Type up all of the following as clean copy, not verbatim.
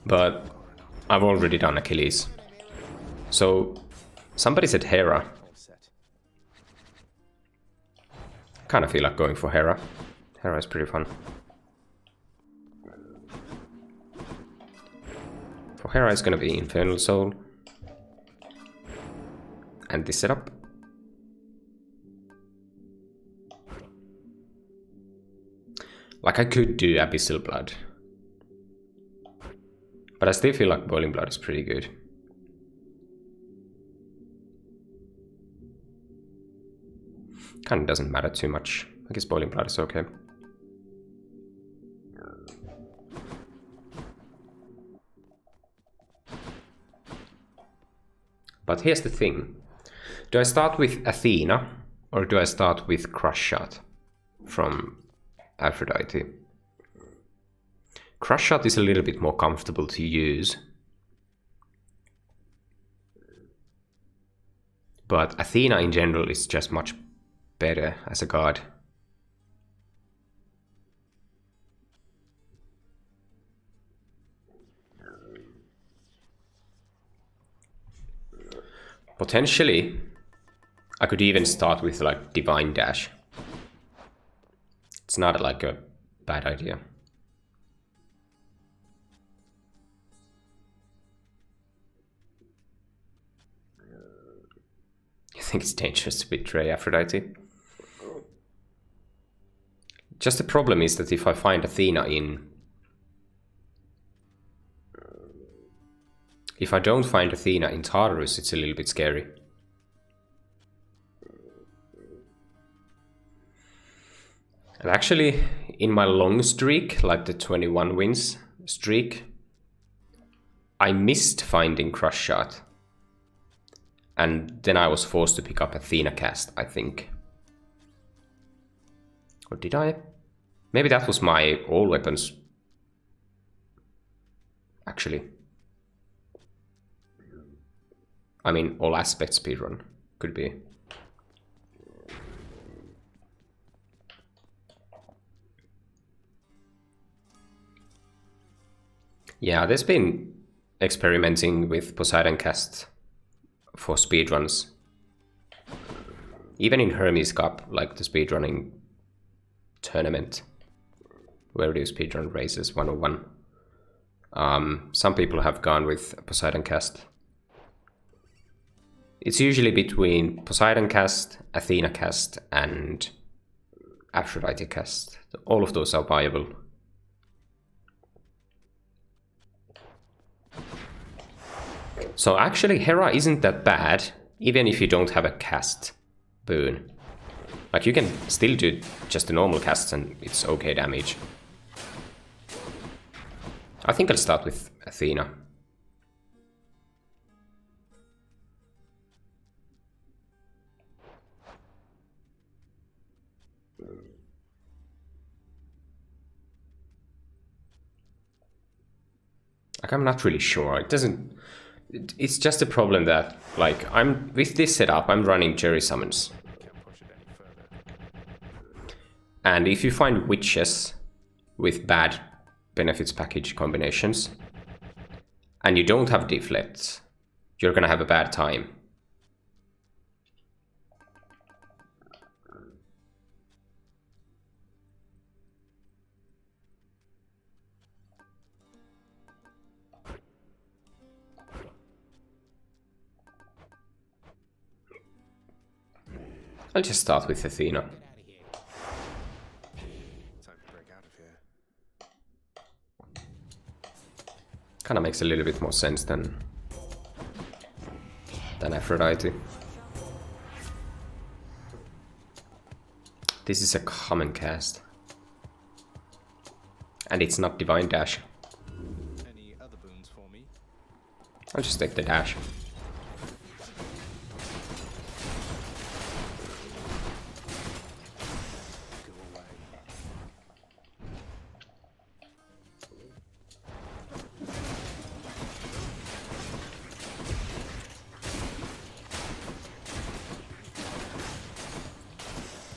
But I've already done Achilles. So somebody said Hera. Kind of feel like going for Hera. Hera is pretty fun. For Hera it's gonna be Infernal Soul. And this setup. Like I could do Abyssal Blood. But I still feel like Boiling Blood is pretty good. Kind of doesn't matter too much. I guess Boiling Blood is okay. But here's the thing. Do I start with Athena or do I start with Crush Shot from Aphrodite? Crush Shot is a little bit more comfortable to use. But Athena in general is just much better as a god. Potentially, I could even start with like Divine Dash. It's not like a bad idea. I think it's dangerous to betray Aphrodite. Just the problem is that if I find Athena in... If I don't find Athena in Tartarus, it's a little bit scary. And actually, in my long streak, like the 21 wins streak, I missed finding Crush Shot. And then I was forced to pick up Athena cast, I think. Or did I? Maybe that was my all weapons. Actually. I mean, all aspects speedrun. Could be. Yeah, there's been experimenting with Poseidon cast for speedruns. Even in Hermes Cup, like the speedrunning tournament, where do speedrun races 101. Some people have gone with Poseidon cast. It's usually between Poseidon cast, Athena cast, and Aphrodite cast. All of those are viable. So actually Hera isn't that bad, even if you don't have a cast boon. Like you can still do just the normal casts and it's okay damage. I think I'll start with Athena. Like I'm not really sure. It doesn't... It's just a problem that, like, I'm with this setup, I'm running Jerry summons. And if you find witches with bad benefits package combinations, and you don't have deflects, you're gonna have a bad time. I'll just start with Athena. Kinda makes a little bit more sense than Aphrodite. This is a common cast. And it's not Divine Dash. Any other boons for me? I'll just take the dash.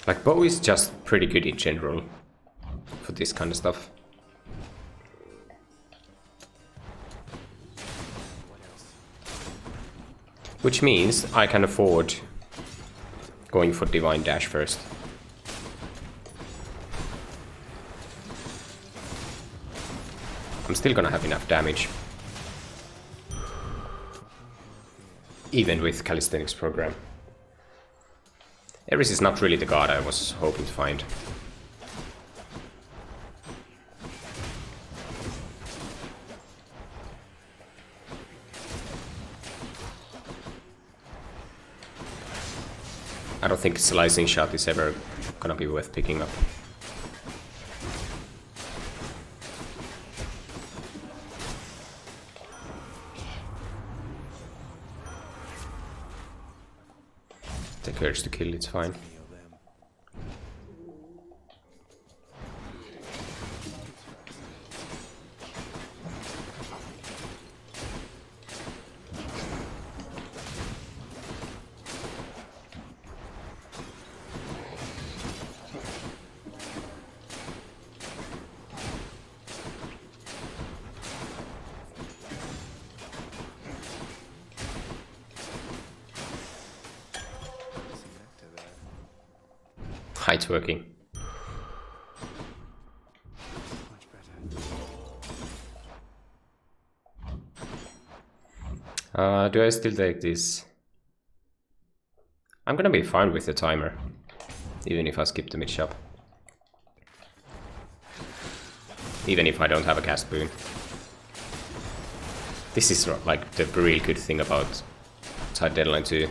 Like, bow is just pretty good in general for this kind of stuff. Which means I can afford going for Divine Dash first. I'm still gonna have enough damage. Even with Calisthenics program. Ares is not really the god I was hoping to find. I don't think Slicing Shot is ever gonna be worth picking up. Take Urge to kill, it's fine. It's working. Do I still take this? I'm gonna be fine with the timer, even if I skip the mid shop. Even if I don't have a cast boon. This is like the real good thing about Tide Deadline 2.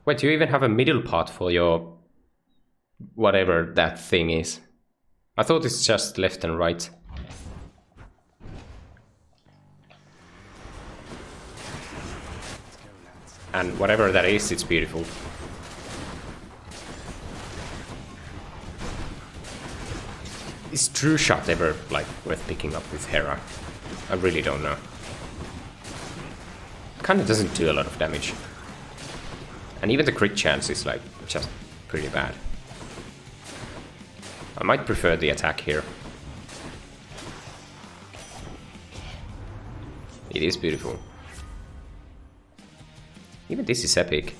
Wait, you even have a middle part for your... whatever that thing is. I thought it's just left and right. And whatever that is, it's beautiful. Is True Shot ever, like, worth picking up with Hera? I really don't know. It kinda doesn't do a lot of damage. And even the crit chance is like just pretty bad. I might prefer the attack here. It is beautiful. Even this is epic.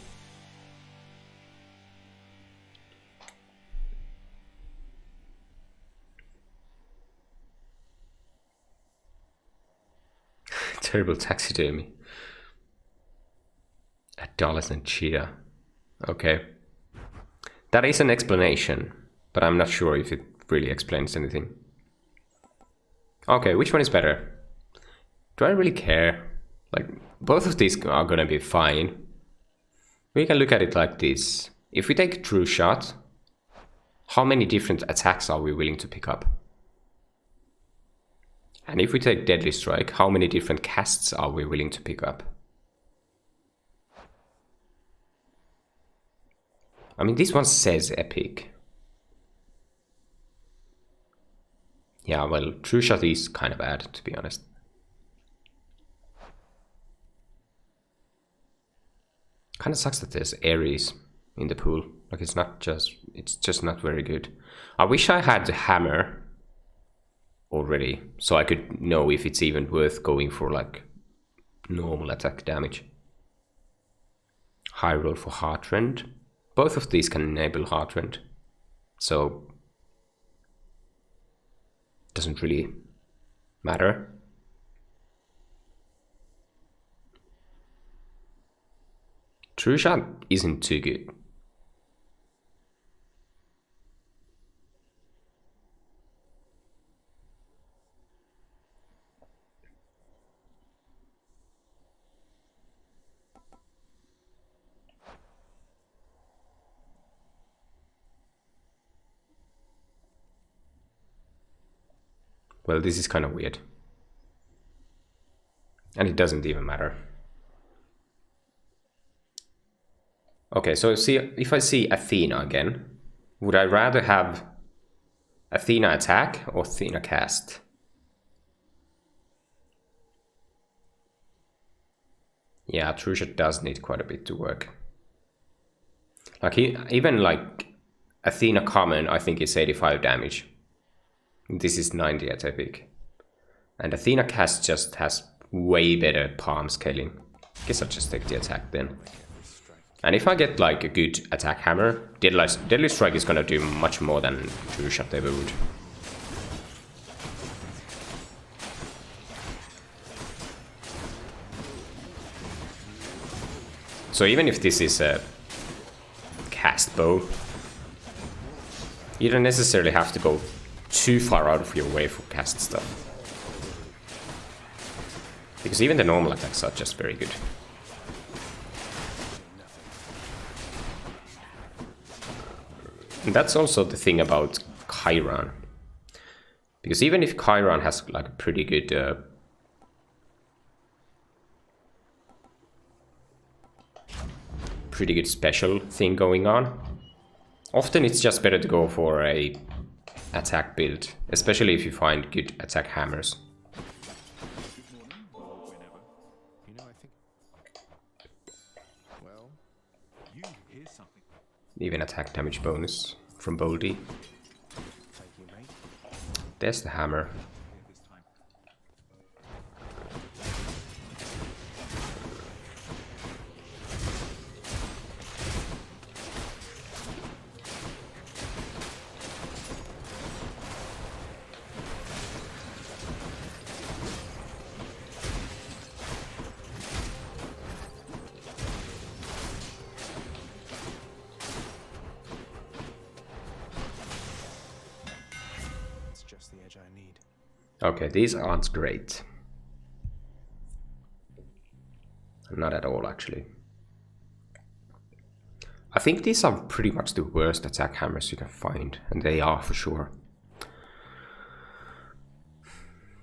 Terrible taxidermy. Adolescent cheetah. Okay. That is an explanation, but I'm not sure if it really explains anything. Okay, which one is better? Do I really care? Like, both of these are gonna be fine. We can look at it like this. If we take True Shot, how many different attacks are we willing to pick up? And if we take Deadly Strike, how many different casts are we willing to pick up? I mean, this one says epic. Yeah, well, True Shot is kind of bad, to be honest. Kind of sucks that there's Ares in the pool. Like, it's just not very good. I wish I had the hammer already, so I could know if it's even worth going for, like, normal attack damage. High roll for Heartrend. Both of these can enable Heartrend, so doesn't really matter. True Shot isn't too good. Well, this is kind of weird. And it doesn't even matter. Okay, so see, if I see Athena again, would I rather have Athena attack or Athena cast? Yeah, True Shot does need quite a bit to work. Like even like Athena common, I think is 85 damage. This is 90 at epic. And Athena cast just has way better palm scaling. Guess I'll just take the attack then. And if I get like a good attack hammer, Deadly Strike is gonna do much more than True Shot ever would. So even if this is a cast bow, you don't necessarily have to go too far out of your way for cast stuff. Because even the normal attacks are just very good. And that's also the thing about Chiron. Because even if Chiron has like a pretty good special thing going on, often it's just better to go for a attack build, especially if you find good attack hammers. Even attack damage bonus from Boldy. There's the hammer. Okay, these aren't great. Not at all, actually. I think these are pretty much the worst attack hammers you can find, and they are for sure.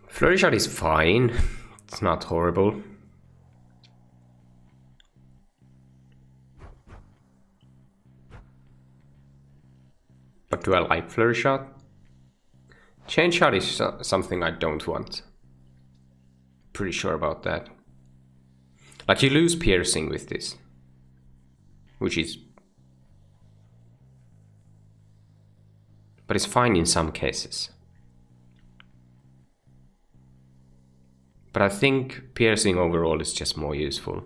Flurry Shot is fine. It's not horrible. But do I like Flurry Shot? Chain Shot is something I don't want. Pretty sure about that. Like, you lose piercing with this, which is... but it's fine in some cases. But I think piercing overall is just more useful.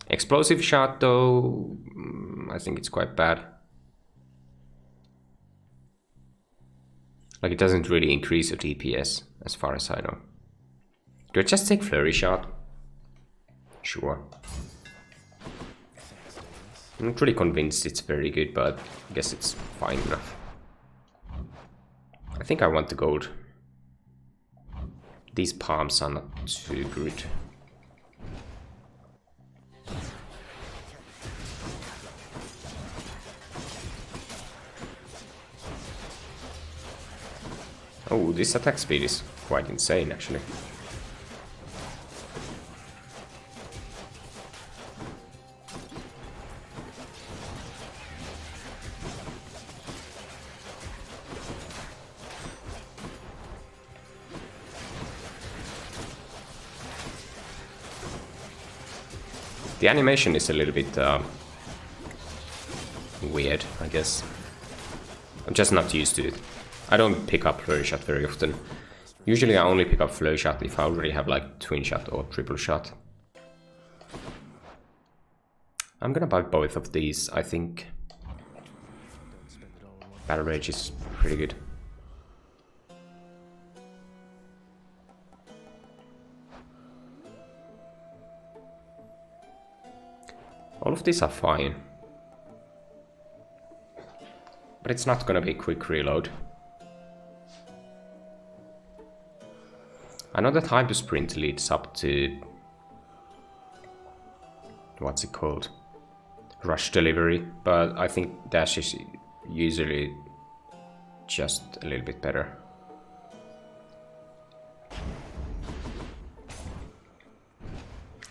Explosive Shot though, I think it's quite bad. Like, it doesn't really increase your DPS, as far as I know. Do I just take Flurry Shot? Sure. I'm not really convinced it's very good, but I guess it's fine enough. I think I want the gold. These palms are not too good. Oh, this attack speed is quite insane, actually. The animation is a little bit weird, I guess. I'm just not used to it. I don't pick up Flurry Shot very often. Usually I only pick up Flurry Shot if I already have like Twin Shot or Triple Shot. I'm gonna buy both of these, I think. Battle Rage is pretty good. All of these are fine. But it's not gonna be quick reload. I know that time to sprint leads up to... what's it called? Rush delivery, but I think dash is usually just a little bit better.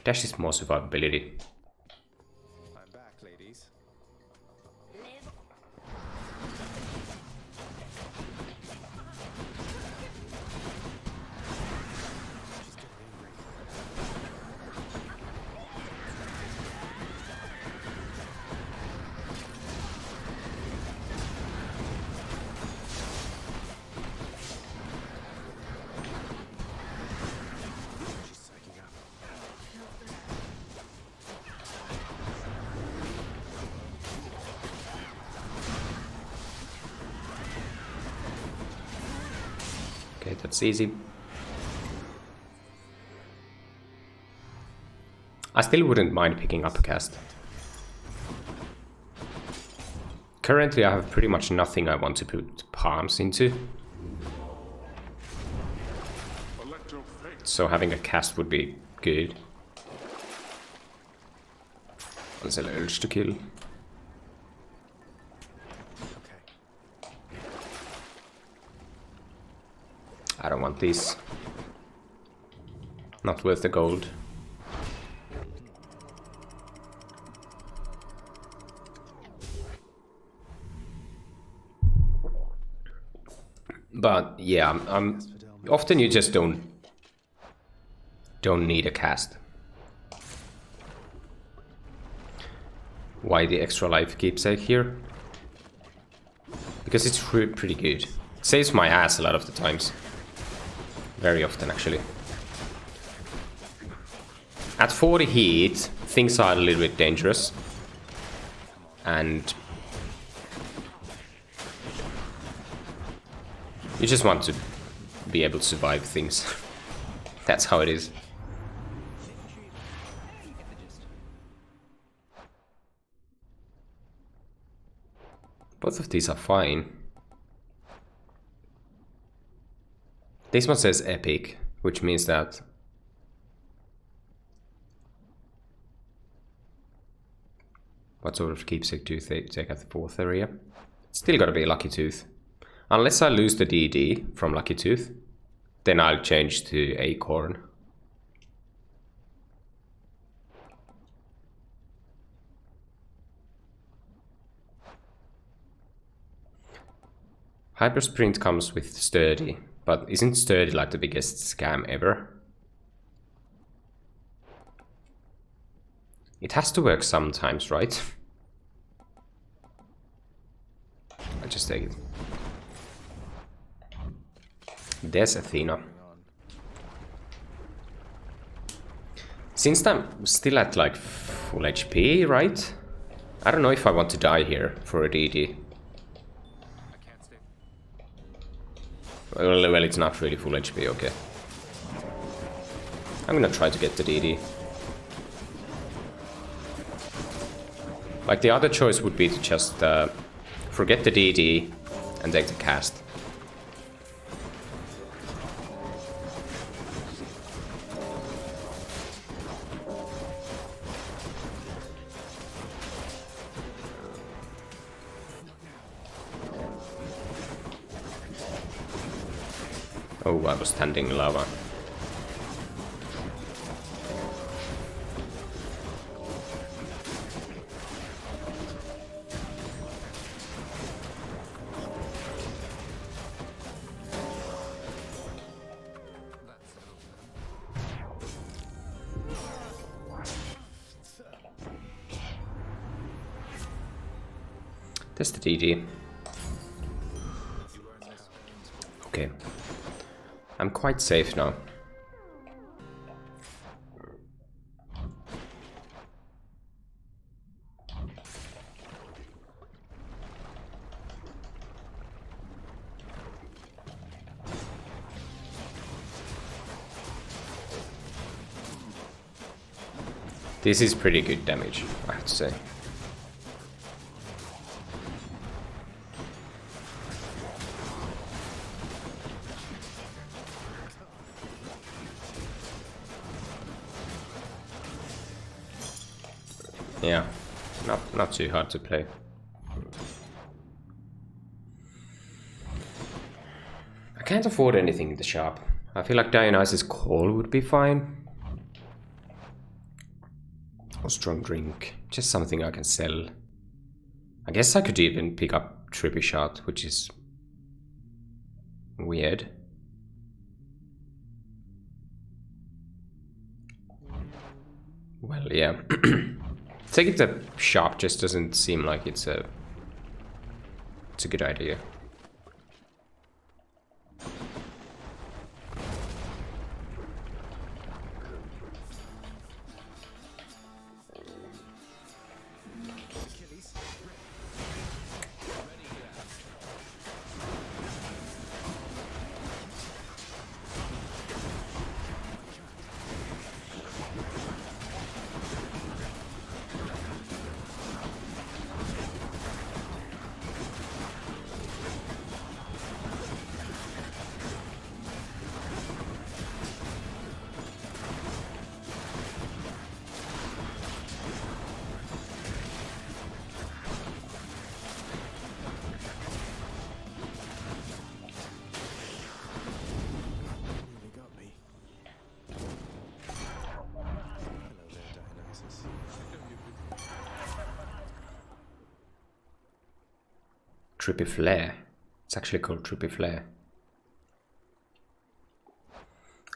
Dash is more survivability. I'm back, ladies. That's easy. I still wouldn't mind picking up a cast. Currently I have pretty much nothing I want to put palms into. So having a cast would be good. What's an urge to kill? I don't want these. Not worth the gold. But yeah, often you just don't need a cast. Why the extra life keepsake here? Because it's pretty good. It saves my ass a lot of the times. Very often, actually. At 40 heat, things are a little bit dangerous. And you just want to be able to survive things. That's how it is. Both of these are fine. This one says epic, which means that what sort of keepsake do you take at the 4th area? Still gotta be a Lucky Tooth. Unless I lose the DD from Lucky Tooth, then I'll change to Acorn. Hypersprint comes with Sturdy, but isn't Sturdy like the biggest scam ever? It has to work sometimes, right? I'll just take it. There's Athena. Since I'm still at like full HP, right? I don't know if I want to die here for a DD. Well, it's not really full HP, okay. I'm gonna try to get the DD. Like, the other choice would be to just forget the DD and take the cast. Oh, I was standing in lava. There's the DD. Okay. I'm quite safe now. This is pretty good damage, I have to say. Yeah, not too hard to play. I can't afford anything in the shop. I feel like Dionysus Call would be fine. Or strong drink, just something I can sell. I guess I could even pick up Trippy Shot, which is weird. Well, yeah. Taking the shop just doesn't seem like it's a good idea. Trippy Flare. It's actually called Trippy Flare.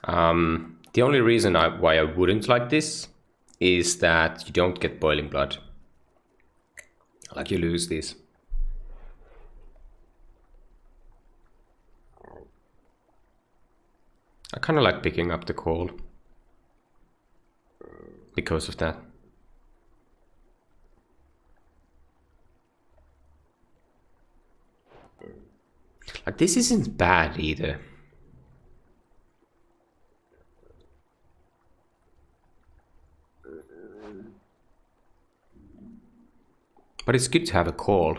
The only reason why I wouldn't like this is that you don't get boiling blood. Like, you lose these. I kind of like picking up the call because of that. Like, this isn't bad either. But it's good to have a call.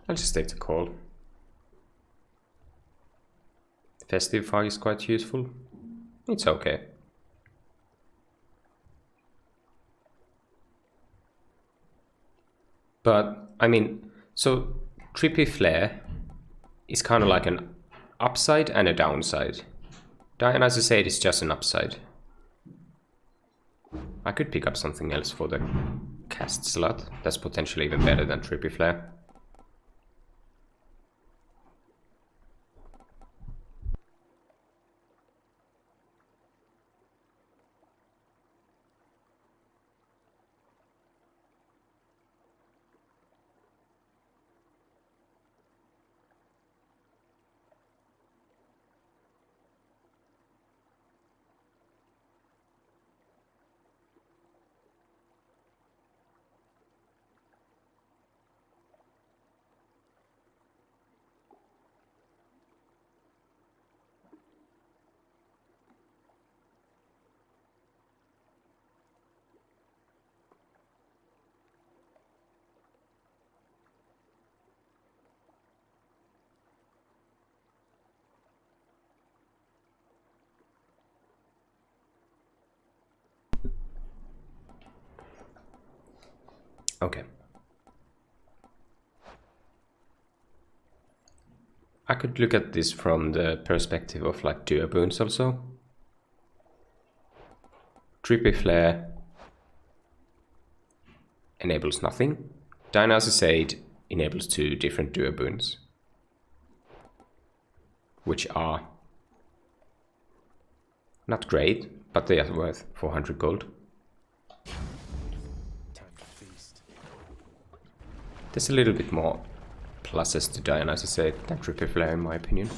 I'll just take the call. Festive Fog is quite useful. It's okay. But, I mean, so Trippy Flare is kind of like an upside and a downside. Dionysus Aid is just an upside. I could pick up something else for the cast slot. That's potentially even better than Trippy Flare. Okay. I could look at this from the perspective of like duo boons also. Trippy Flare enables nothing. Dionysus Aid enables 2 different duo boons, which are not great, but they are worth 400 gold. There's a little bit more pluses to Dionysus Aid than Trippy Flare in my opinion.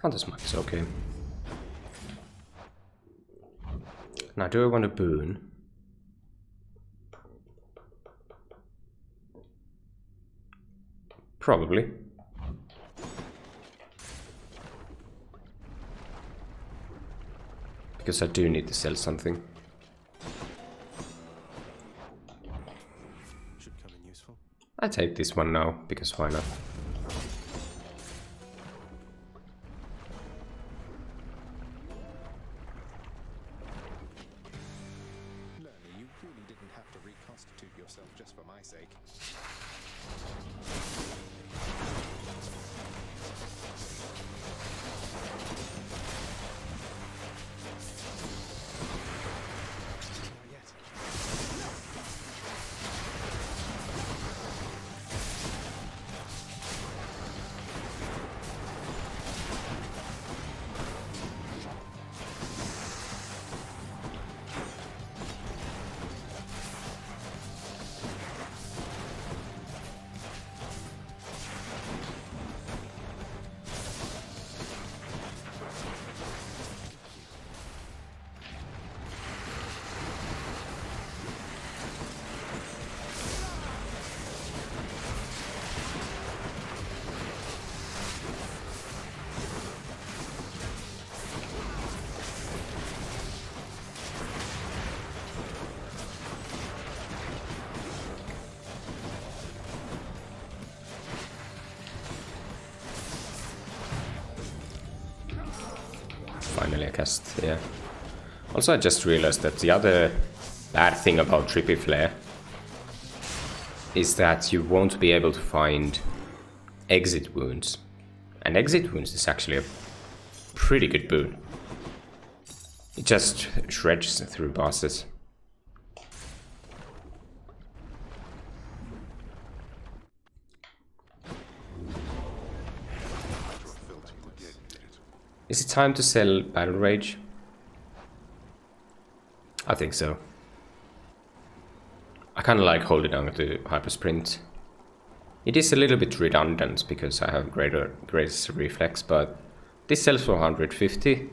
Hunter's Mark is okay. Now, do I want a boon? Probably. Because I do need to sell something. Should come in I'll take this one now, because why not? Learner, you really didn't have to reconstitute yourself just for my sake. Not yet. Finally a cast, yeah. Also, I just realized that the other bad thing about Trippy Flare is that you won't be able to find exit wounds. And exit wounds is actually a pretty good boon. It just shreds through bosses. Is it time to sell Battle Rage? I think so. I kind of like holding on to Hyper Sprint. It is a little bit redundant because I have greater reflex, but this sells for 150.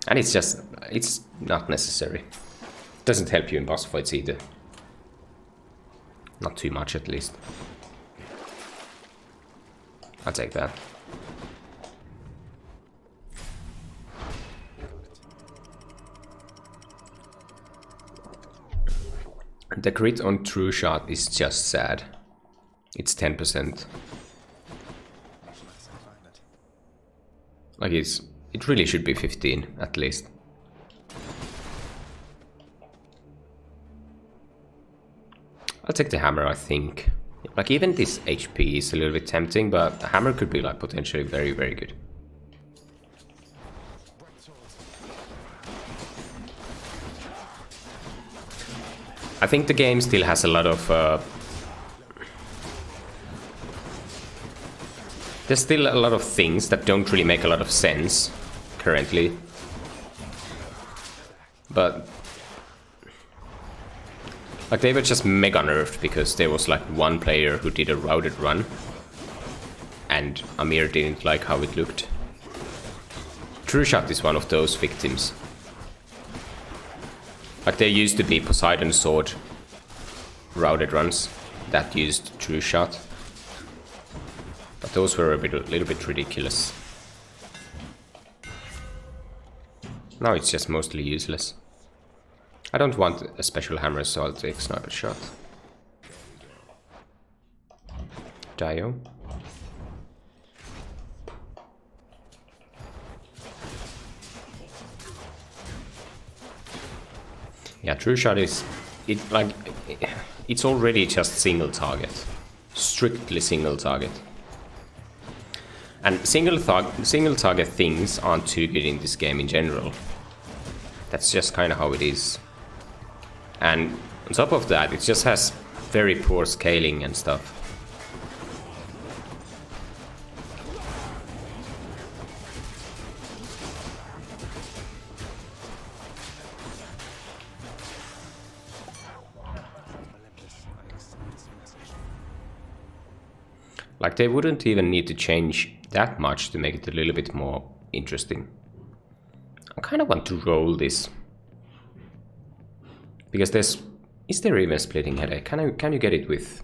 And it's not necessary. Doesn't help you in boss fights either. Not too much at least. I'll take that. The crit on True Shot is just sad. It's 10%. Like it really should be 15 at least. I'll take the hammer, I think. Like even this HP is a little bit tempting, but the hammer could be like potentially very, very good. I think the game still has a lot of... there's still a lot of things that don't really make a lot of sense currently. But... like they were just mega nerfed because there was like one player who did a routed run. And Amir didn't like how it looked. True Shot is one of those victims. Like there used to be Poseidon Sword routed runs that used True Shot. But those were a little bit ridiculous. Now it's just mostly useless. I don't want a special hammer, so I'll take Sniper Shot. Dio. Yeah, True Shot is... it's already just single target. Strictly single target. And single target things aren't too good in this game in general. That's just kind of how it is. And on top of that, it just has very poor scaling and stuff. Like they wouldn't even need to change that much to make it a little bit more interesting. I kind of want to roll this. Because there's... is there even splitting headache? Can you get it with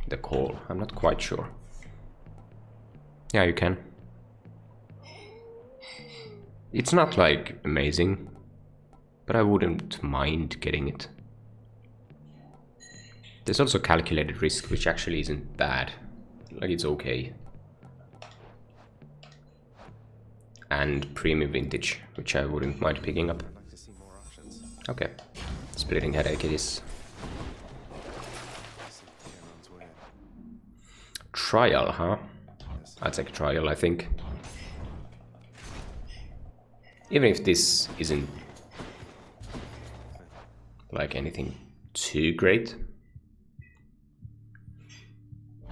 the call? I'm not quite sure. Yeah, you can. It's not like amazing, but I wouldn't mind getting it. There's also calculated risk, which actually isn't bad. Like, it's okay. And premium vintage, which I wouldn't mind picking up. I'd like to see more options. Okay. Splitting headache it is. Trial, huh? I'll take a trial, I think. Even if this isn't like anything too great,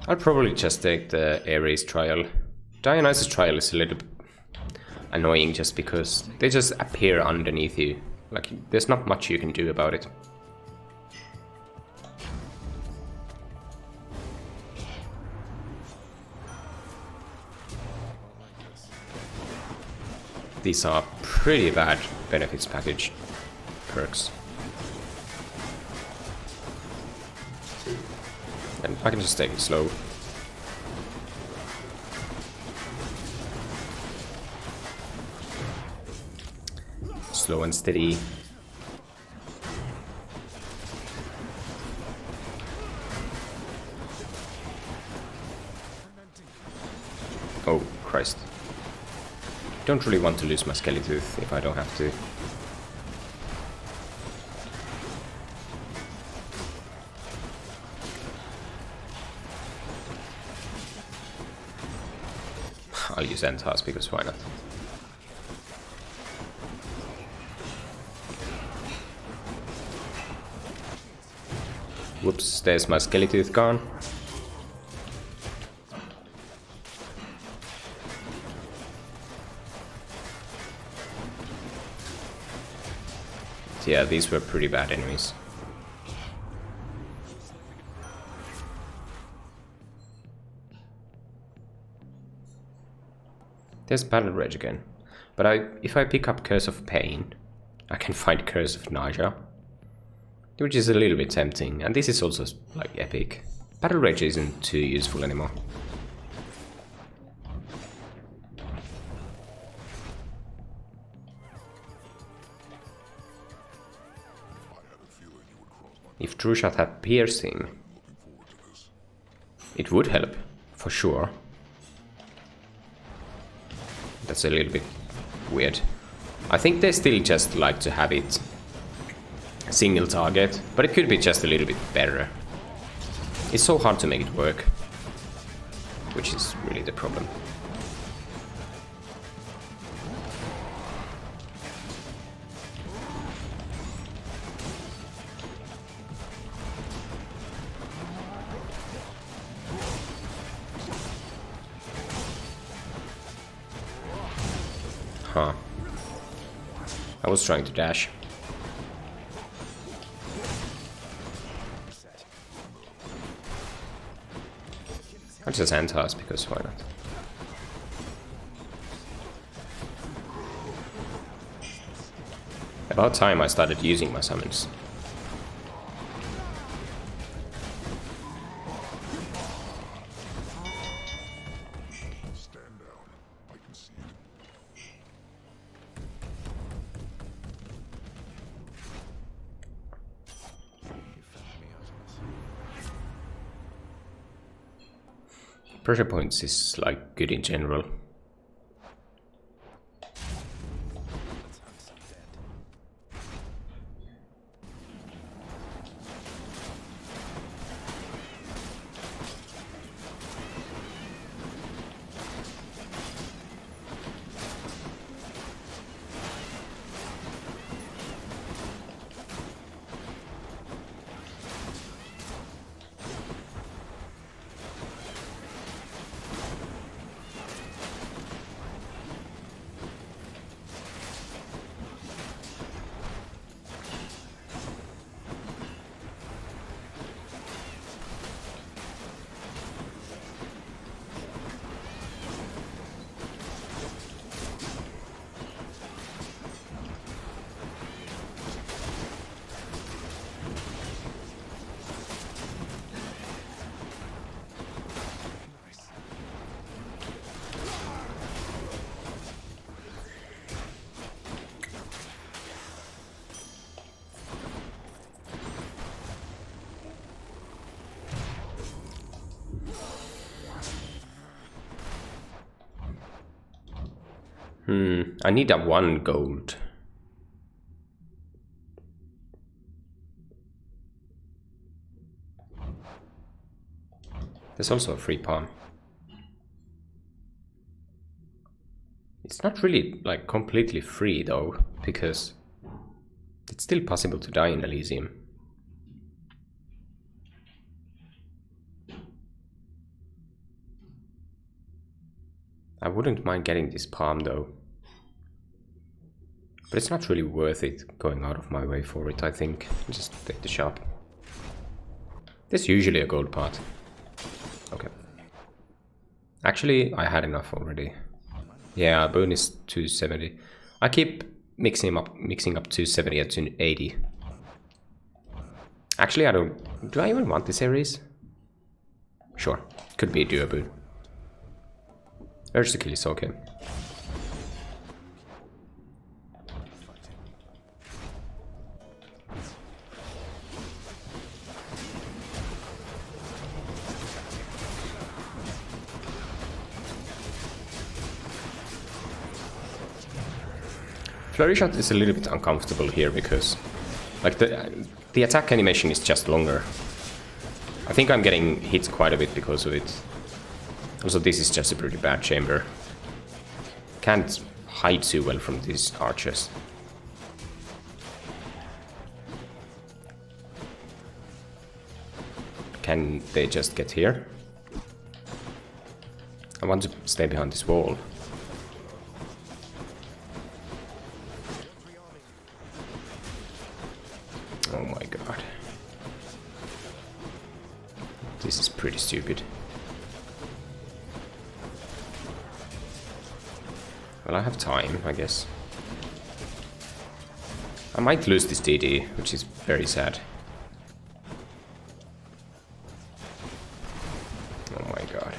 I'll probably just take the Ares trial. Dionysus trial is a little annoying just because they just appear underneath you. Like, there's not much you can do about it. These are pretty bad benefits package perks. And I can just take it slow. Slow and steady. Oh, Christ. Don't really want to lose my Skeletooth if I don't have to. I'll use Entas because why not? Whoops, there's my Skeletooth gone. Yeah, these were pretty bad enemies. There's Battle Rage again. But if I pick up Curse of Pain, I can find Curse of Nausea, which is a little bit tempting. And this is also like epic. Battle Rage isn't too useful anymore. If True Shot had piercing, it would help, for sure. That's a little bit weird. I think they still just like to have it single target, but it could be just a little bit better. It's so hard to make it work, which is really the problem. Huh. I was trying to dash. I'll just Entas because why not? About time I started using my summons. Pressure points is like good in general. I need a 1 gold. There's also a free palm. It's not really like completely free though, because it's still possible to die in Elysium. I wouldn't mind getting this palm though. But it's not really worth it going out of my way for it, I think. Just take the shop. There's usually a gold part. Okay. Actually, I had enough already. Yeah, boon is 270. I keep mixing up 270 and 280. Actually, I don't... Do I even want this series? Sure. Could be a duo boon. Urge to kill is okay. Flurry shot is a little bit uncomfortable here because like the attack animation is just longer. I think I'm getting hit quite a bit because of it. Also, this is just a pretty bad chamber. Can't hide too well from these archers. Can they just get here? I want to stay behind this wall. Oh my god. This is pretty stupid. Well, I have time, I guess. I might lose this DD, which is very sad. Oh my god.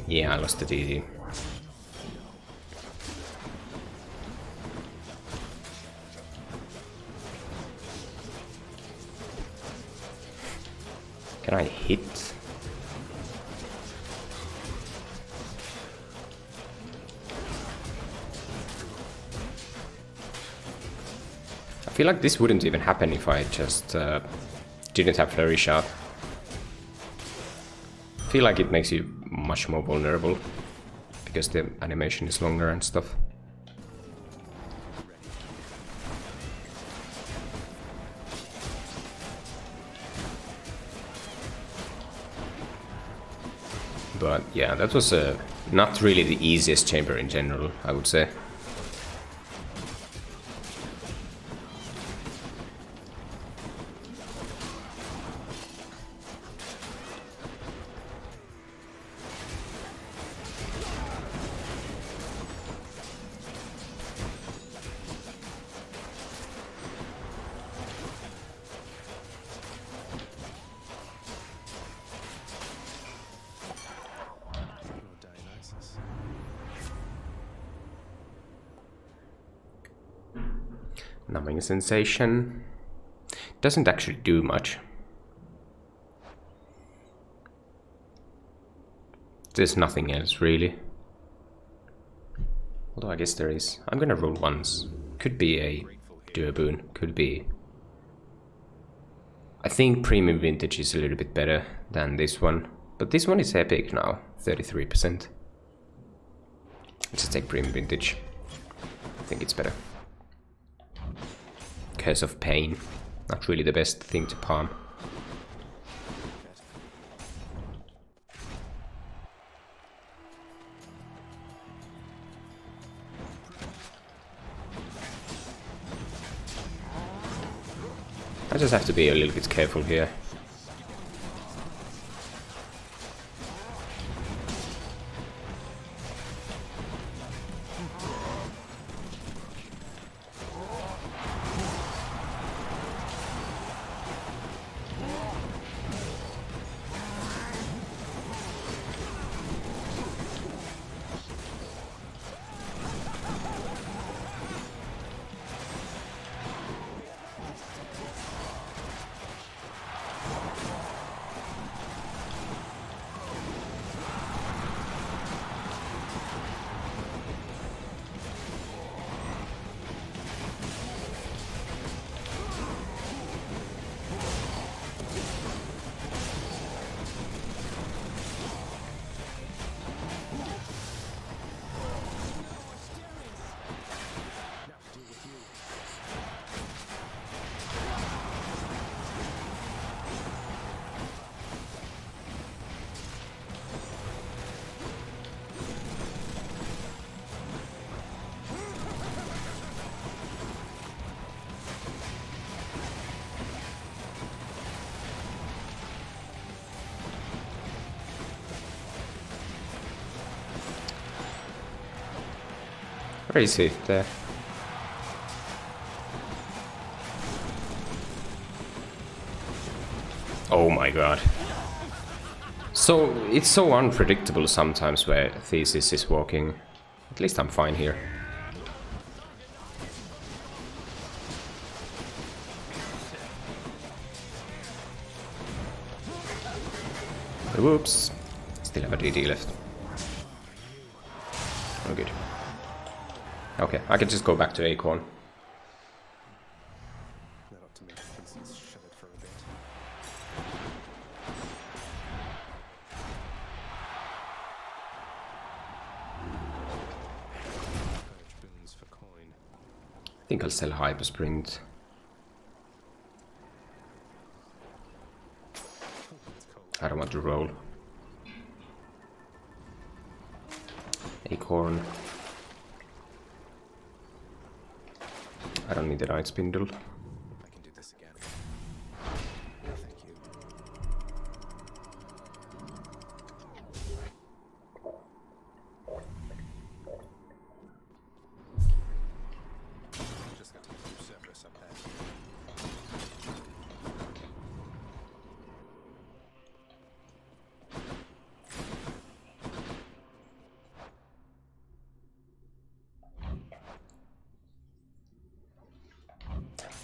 Yeah, I lost the DD. Can I hit? I feel like this wouldn't even happen if I just didn't have flurry shot. I feel like it makes you much more vulnerable because the animation is longer and stuff. But yeah, that was not really the easiest chamber in general, I would say. Numbing sensation doesn't actually do much. There's nothing else really. Although I guess there is. I'm gonna roll once. Could be a duo boon. Could be. I think premium vintage is a little bit better than this one. But this one is epic now. 33%. Let's just take premium vintage. I think it's better. Curse of Pain. Not really the best thing to palm. I just have to be a little bit careful here. Crazy there. Oh my god. So, it's so unpredictable sometimes where Thesis is walking. At least I'm fine here. Whoops. Still have a DD left. Oh good. Okay, I can just go back to Acorn. That ought to make Theseus shut it for a bit. Courage boons for coin. I think I'll sell Hypersprint. It's cold. I don't want to roll. Acorn. I don't need the Night Spindle. I can do this again. Thank you. Just got to do Cerberus up there.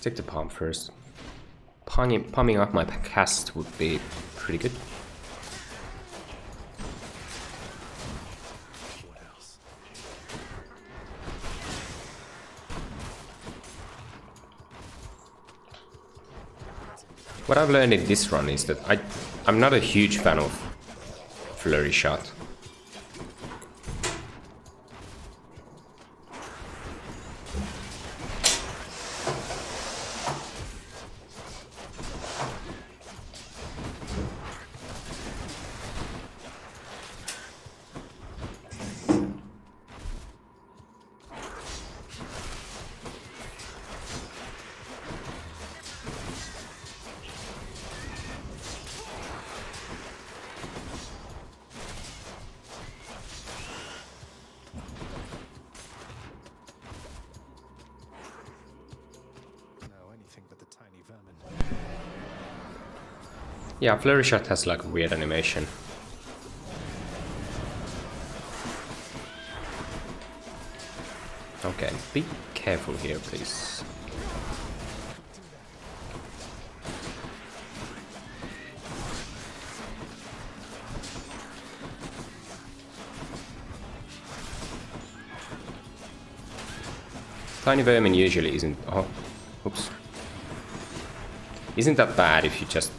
Take the palm first. Palming up my cast would be pretty good. What else? What I've learned in this run is that I'm not a huge fan of Flurry Shot. No, anything but the tiny vermin. Yeah, Flurry Shot has like a weird animation. Okay, be careful here, please. Tiny vermin usually isn't. Oh, oops. Isn't that bad if you just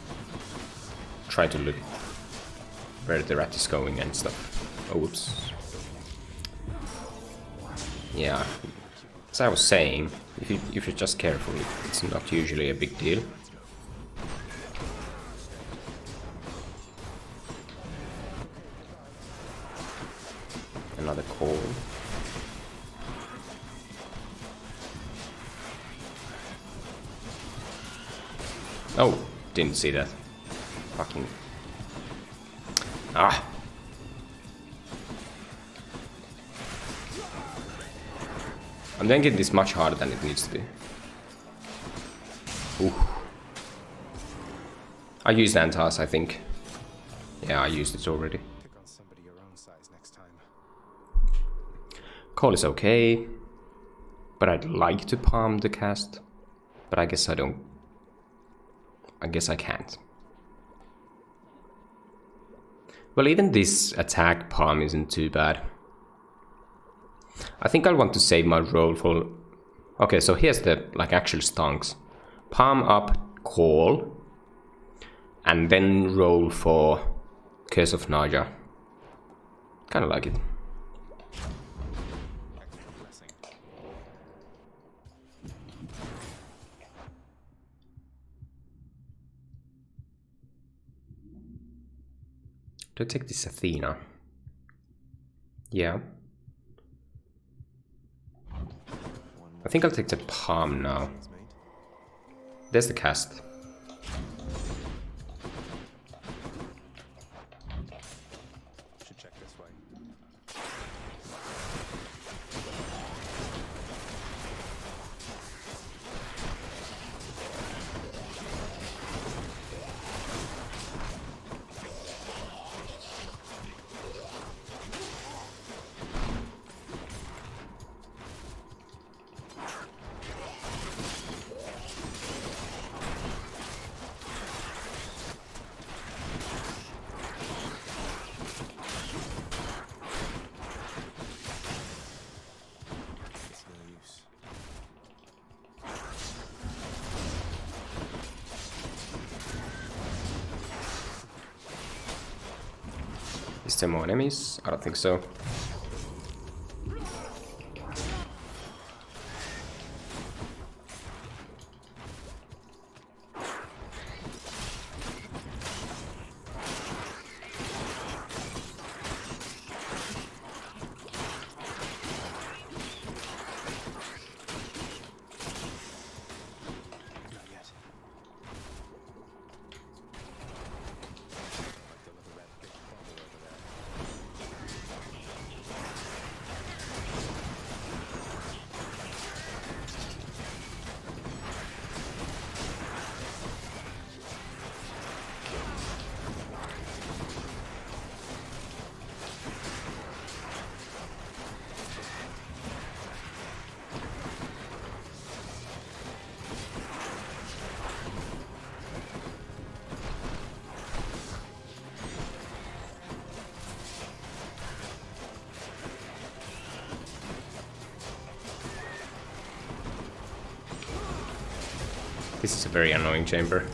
try to look where the rat is going and stuff. Oh, whoops. Yeah, as I was saying, if you're just careful, it's not usually a big deal. Another call. Oh, didn't see that. Fucking. Ah! I'm making this much harder than it needs to be. Ooh. I used Antas, I think. Yeah, I used it already. Pick on somebody your own size next time. Call is okay, but I'd like to palm the cast, but I guess I don't. I guess I can't. Well, even this attack palm isn't too bad. I think I'll want to save my roll for... Okay, so here's the like actual stonks. Palm up, call, and then roll for Curse of Naja. Kinda like it. Extra blessing. Do I take this Athena? Yeah. I think I'll take the palm now. There's the cast. Should check this way. Is there more enemies? I don't think so. This is a very annoying chamber.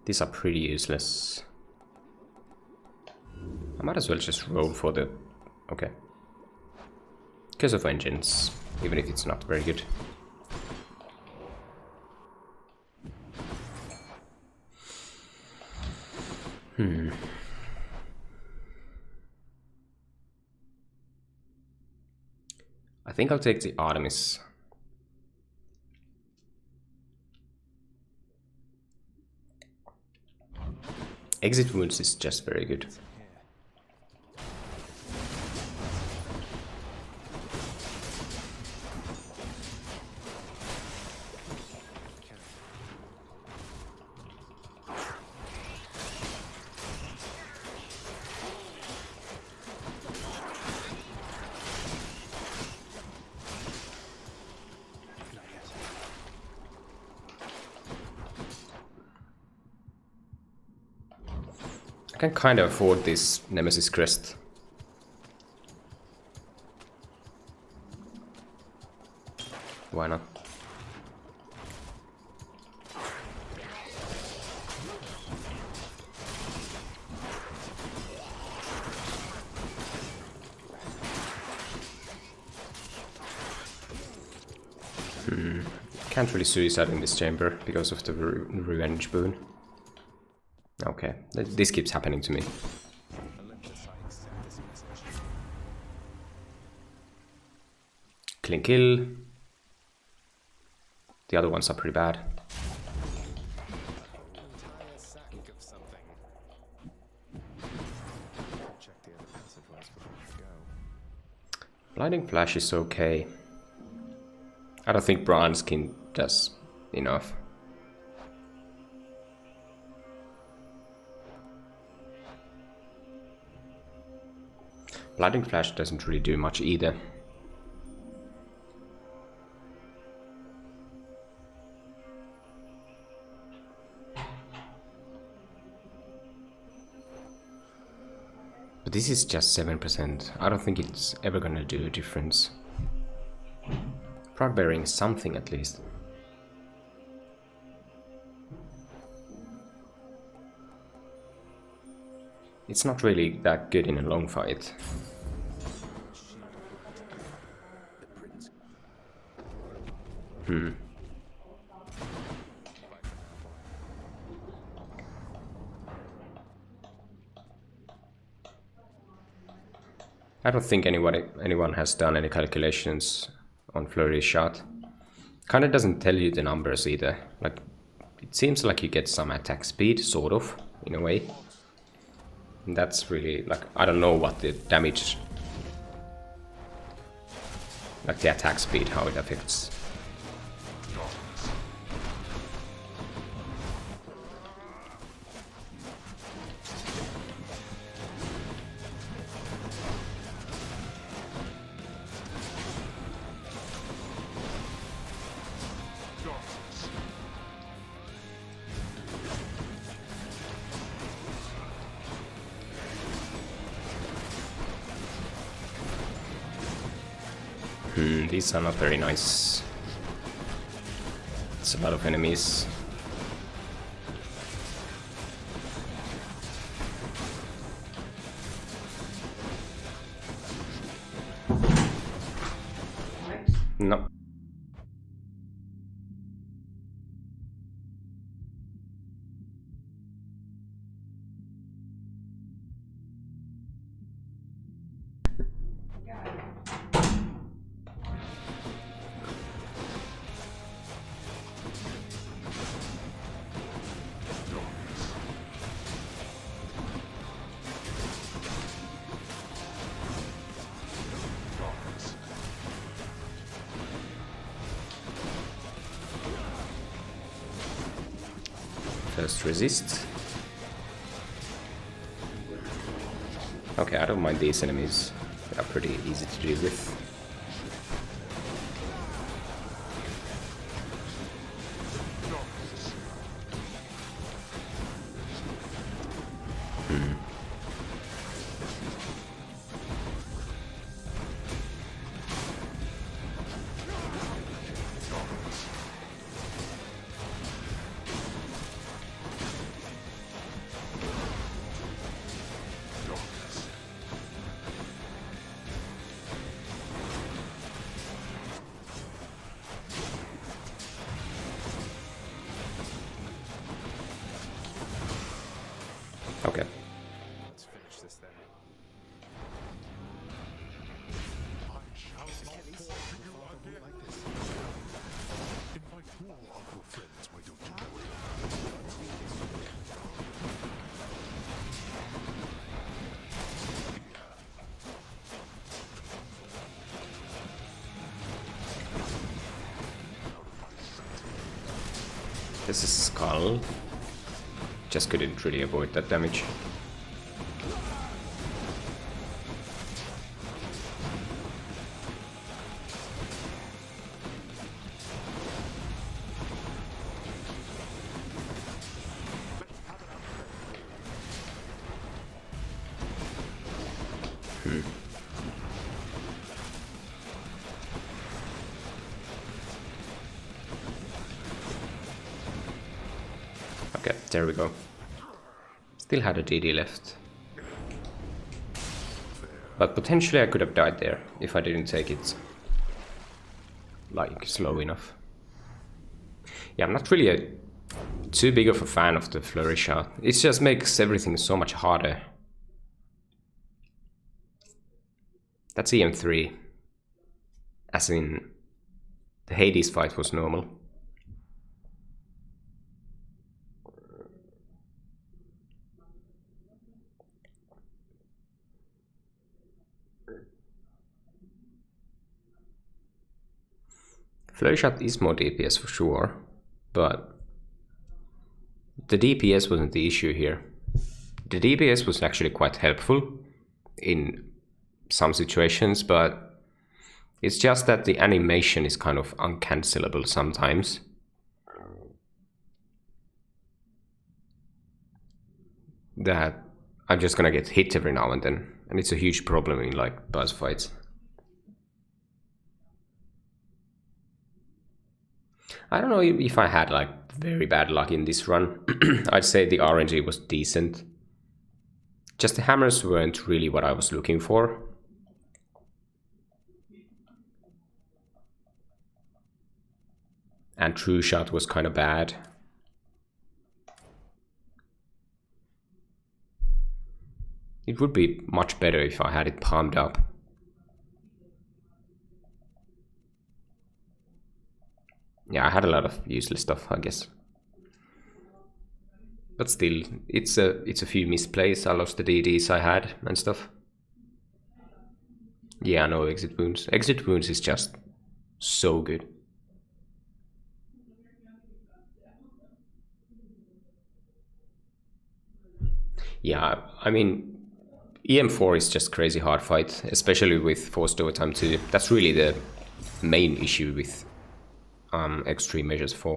These are pretty useless. I might as well just roll for the... okay. Curse of Vengeance, even if it's not very good. I think I'll take the Artemis. Exit wounds is just very good. I can kind of afford this Nemesis Crest. Why not? Can't really suicide in this chamber because of the revenge boon. Okay, this keeps happening to me. Clean kill. The other ones are pretty bad. Blinding Flash is okay. I don't think Bronze Skin does enough. Blinding Flash doesn't really do much either. But this is just 7%. I don't think it's ever gonna do a difference. Proud bearing something at least. It's not really that good in a long fight. I don't think anyone has done any calculations on Flurry Shot. Kinda doesn't tell you the numbers either. Like, it seems like you get some attack speed, sort of, in a way. And that's really, like, I don't know what the damage... like the attack speed, how it affects. These are not very nice. It's a lot of enemies. No. First resist. Okay, I don't mind these enemies. They are pretty easy to deal with. Okay. Let's finish this then. I shall not fall to you again. Like this. Invite all of your friends, why don't you? This is Skull. Just couldn't really avoid that damage. Okay, there we go. Still had a DD left. But potentially I could have died there if I didn't take it like slow enough. Yeah, I'm not really too big of a fan of the flurry shot. It just makes everything so much harder. That's EM3. As in, the Hades fight was normal. Flurry shot is more DPS for sure, but the DPS wasn't the issue here. The DPS was actually quite helpful in some situations, but it's just that the animation is kind of uncancelable sometimes. That I'm just gonna get hit every now and then, and it's a huge problem in like boss fights. I don't know if I had like very bad luck in this run. I'd say the RNG was decent. Just the hammers weren't really what I was looking for. And true shot was kind of bad. It would be much better if I had it palmed up. Yeah, I had a lot of useless stuff, I guess. But still, it's a few misplays. I lost the DDs I had and stuff. Yeah, no exit wounds. Exit wounds is just so good. Yeah, I mean, EM4 is just crazy hard fight, especially with forced overtime 2. That's really the main issue with extreme measures 4.